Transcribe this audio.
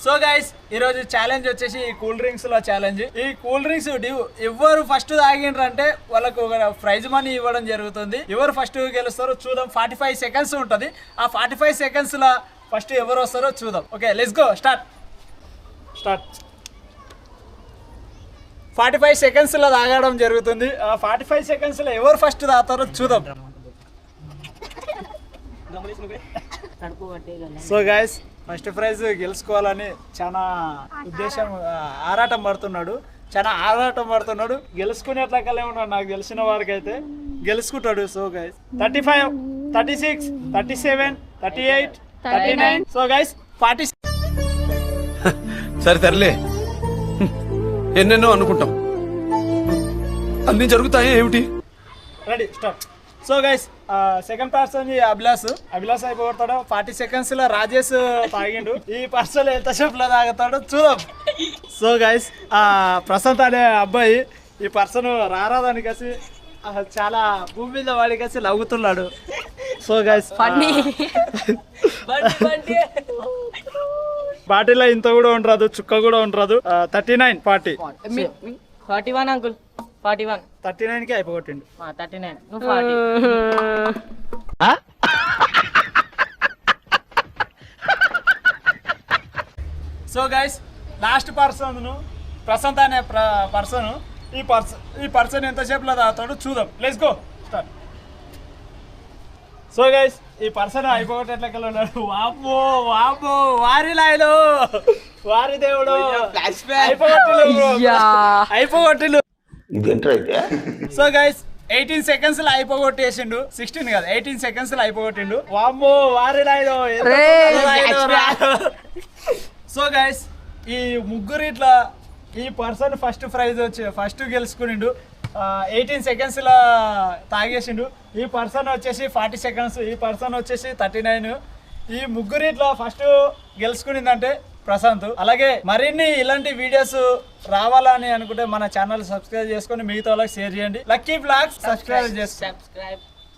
So guys ఈరోజు challenge వచ్చేసి ఈ కూల్ డ్రింక్స్ లో ఛాలెంజ్. ఈ కూల్ డ్రింక్స్ ఎవరు ఫస్ట్ తాగిండ్రంటే వాళ్ళకు ఒక ప్రైజ్ మనీ ఇవ్వడం జరుగుతుంది. ఎవరు ఫస్ట్ గెలుస్తారో చూద్దాం. 45 సెకండ్స్ ఉంటుంది. ఆ 45 సెకండ్స్ లో ఫస్ట్ ఎవరు వస్తారో చూద్దాం. Okay let's go. Start 45 seconds లో తాగడం జరుగుతుంది. ఆ 45 సెకండ్స్ లో ఎవరు ఫస్ట్ తాగుతారో చూద్దాం. సో గైస్ ఫస్ట్ ప్రైజ్ గెలుచుకోవాలని చాలా ఆరాటం పడుతున్నాడు. గెలుచుకునేట్లకలే ఉన్నాడు. నాకు తెలిసిన వారికి అయితే గెలుచుకుంటాడు. So guys 35, 36, 37, 38, 39. So guys 40. సరే తరలే, ఎన్నెన్నో అనుకుంటాం, అన్ని జరుగుతాయి ఏమిటి. Ready start. So guys second person Abhilash అయిపోతాడు. 40 సెకండ్స్ లో రాజేష్ తాగిండు. ఈ పర్సన్ ఎంతసేపు లో తాగుతాడో చూద్దాం. సో గైస్ ప్రశాంత్ అనే అబ్బాయి ఈ పర్సన్ రారాదని కలిసి చాలా భూమి మీద వాడి కలిసి లవ్వుతున్నాడు. సో గైస్ బాటిల్లో ఇంత కూడా ఉండరాదు, చుక్క కూడా ఉండరాదు. 39, 40, 41 అంకుల్ 41, 39 కి అయిపోగొట్టిండు. 39 నువ్వు 40. So guys last person Prashant అనే పర్సన్ ఈ పర్సన్ ఎంతసేపులో తాగుతాడో చూద్దాం. Let's go start. So guys ఈ పర్సన్ అయిపోగొట్టేట్లకెళ్ళి ఉన్నాడు. వామ్మో వారి లాయలు వారి దేవుడు అయిపోగొట్టిలు. సో గైస్ 18 సెకండ్స్ లో అయిపోగొట్టేసిండు. 16 కాదు 18 సెకండ్స్ లో అయిపోగొట్టిండు. వామ్మో వారి లాయలు. సో గైస్ ఈ ముగ్గురు ఇట్లా ఈ పర్సన్ ఫస్ట్ ప్రైజ్ ఫస్ట్ గెలుచుకునిండు. 18 సెకండ్స్ లో తాగేసిండు. ఈ పర్సన్ వచ్చేసి 40 సెకండ్స్, ఈ పర్సన్ వచ్చేసి 39. ఈ ముగ్గురు ఇట్లా ఫస్ట్ గెలుచుకునిందంటే ప్రశాంత్. అలాగే మరిన్ని ఇలాంటి వీడియోస్ రావాలని అనుకుంటే మన ఛానల్ సబ్స్క్రైబ్ చేసుకొని మిగతా వాళ్ళకి షేర్ చేయండి. లక్కీ బ్లాగ్స్ సబ్స్క్రైబ్ చేసుకోండి.